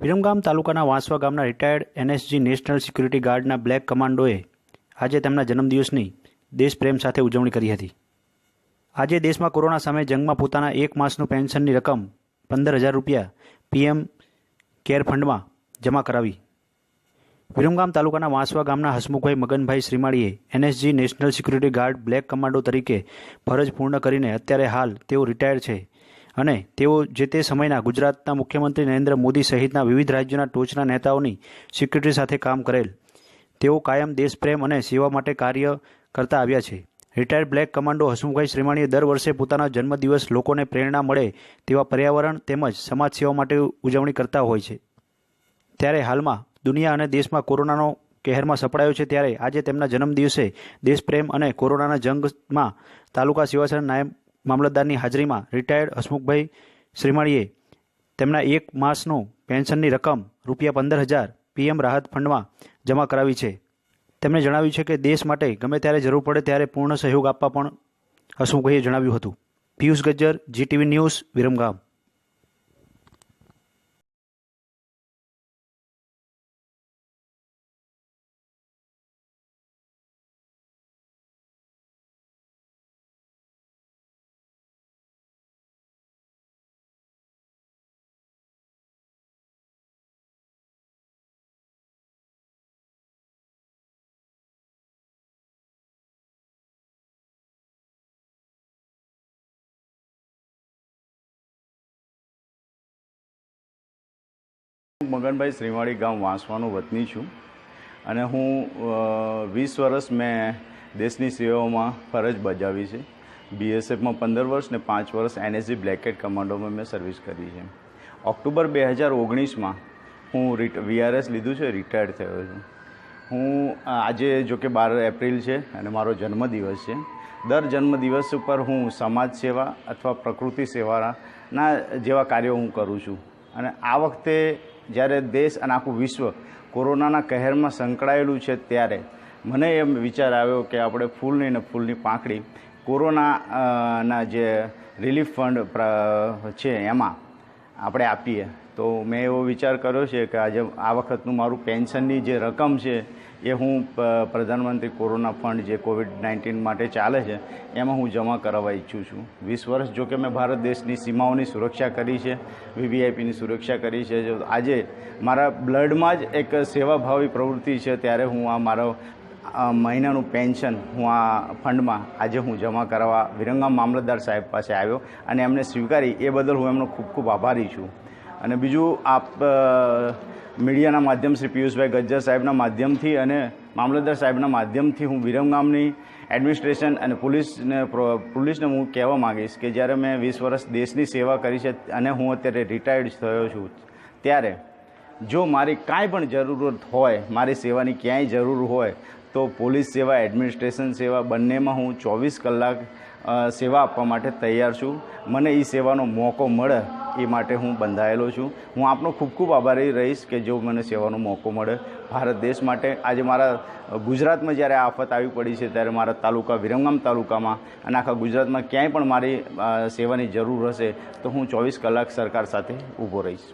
વિરમગામ તાલુકાના વાંસવા ગામના retired NSG national security ગાર્ડના બ્લેક કમાન્ડોએ આજે તેમના જન્મદિવસની દેશપ્રેમ સાથે ઉજવણી કરી હતી। આજે દેશમાં કોરોના સામે જંગમાં પોતાના 1 માસનું પેન્શનની રકમ 15,000 રૂપિયા પીએમ કેર ફંડમાં જમા કરાવી। વિરમગામ તાલુકાના વાંસવા ગામના હસમુખભાઈ મગનભાઈ શ્રીમાળીએ NSG national security guard black commando તરીકે ફરજ પૂર્ણ કરીને અત્યારે હાલ તેઓ રિટાયર્ડ છે અને તેઓ જે તે સમયના ગુજરાતના મુખ્યમંત્રી નરેન્દ્ર મોદી સહિતના વિવિધ રાજ્યોના ટોચના નેતાઓની સિક્યુરિટી સાથે કામ કરેલ। તેઓ કાયમ દેશપ્રેમ અને સેવા માટે કાર્ય કરતા આવ્યા છે। રિટાયર્ડ બ્લેક કમાન્ડો હસમુખભાઈ શ્રીમાળીએ દર વર્ષે પોતાના જન્મદિવસ લોકોને પ્રેરણા મળે તેવા પર્યાવરણ તેમજ સમાજ સેવા માટે ઉજવણી કરતા હોય છે। ત્યારે હાલમાં દુનિયા અને દેશમાં કોરોનાનો કહેરમાં સપડાયો છે, ત્યારે આજે તેમના જન્મદિવસે દેશપ્રેમ અને કોરોનાના જંગમાં તાલુકા સેવાસદન નાયબ મામલતદારની હાજરીમાં રિટાયર્ડ હસમુખભાઈ શ્રીમાળીએ તેમના 1 માસનું પેન્શનની રકમ ₹15,000 પીએમ રાહત ફંડમાં જમા કરાવી છે। તેમણે જણાવ્યું છે કે દેશ માટે ગમે ત્યારે જરૂર પડે ત્યારે પૂર્ણ સહયોગ આપવા પણ હસમુખભાઈએ જણાવ્યું હતું। Piyush Gajjar, GTV news, Viramgam. મગનભાઈ શ્રીમાળી ગામ વાંસવાનો વતની છું અને હું 20 વર્ષ મેં દેશની સેવાઓમાં ફરજ બજાવી છે। બીએસએફમાં 15 વર્ષ ને 5 વર્ષ એનએસજી બ્લેકેટ કમાન્ડોમાં મેં સર્વિસ કરી છે। ઓક્ટોબર 2019માં હું વીઆરએસ લીધું છે, રિટાયર્ડ થયો છું। હું આજે જો કે 12 એપ્રિલ છે અને મારો જન્મદિવસ છે। દર જન્મદિવસ ઉપર હું સમાજ સેવા અથવા પ્રકૃતિ સેવાના જેવા કાર્યો હું કરું છું અને આ વખતે જ્યારે દેશ અને આખું વિશ્વ કોરોનાના કહેરમાં સંકળાયેલું છે ત્યારે મને એમ વિચાર આવ્યો કે આપણે ફૂલની ને ફૂલની પાંખડી કોરોનાના જે રિલીફ ફંડ છે એમાં આપણે આપીએ। તો મેં એવો વિચાર કર્યો છે કે આજે આ વખતનું મારું પેન્શનની જે રકમ છે એ હું પ્રધાનમંત્રી કોરોના ફંડ જે COVID-19 માટે ચાલે છે એમાં હું જમા કરાવવા ઈચ્છું છું। 20 વર્ષ જો કે મેં ભારત દેશની સીમાઓની સુરક્ષા કરી છે, વીવીઆઈપીની સુરક્ષા કરી છે। જો આજે મારા બ્લડમાં જ એક સેવાભાવી પ્રવૃત્તિ છે ત્યારે હું આ મારો મહિનાનું પેન્શન હું આ ફંડમાં આજે હું જમા કરાવવા વિરમગામ મામલતદાર સાહેબ પાસે આવ્યો અને એમને સ્વીકારી એ બદલ હું એમનો ખૂબ ખૂબ આભારી છું। અને બીજું આપ મીડિયાના માધ્યમ શ્રી પિયુષભાઈ ગજ્જર સાહેબના માધ્યમથી અને મામલતદાર સાહેબના માધ્યમથી હું વિરમગામની એડમિનિસ્ટ્રેશન અને પોલીસને હું કહેવા માગીશ કે જ્યારે મેં 20 વર્ષ દેશની સેવા કરી છે અને હું અત્યારે રિટાયર્ડ થયો છું ત્યારે જો મારી કાંઈ પણ જરૂરત હોય, મારી સેવાની ક્યાંય જરૂર હોય તો પોલીસ સેવા, એડમિનિસ્ટ્રેશન સેવા બંનેમાં હું 24 કલાક સેવા આપવા માટે તૈયાર છું। મને એ સેવાનો મોકો મળે એ માટે હું બંધાયેલો છું। હું આપનો ખૂબ ખૂબ આભારી રહીશ કે જો મને સેવાનો મોકો મળે ભારત દેશ માટે। આજે મારા ગુજરાતમાં જ્યારે આફત આવી પડી છે ત્યારે મારા તાલુકા વિરમગામ તાલુકામાં અને આખા ગુજરાતમાં ક્યાંય પણ મારી સેવાની જરૂર હશે તો હું 24 કલાક સરકાર સાથે ઊભો રહીશ।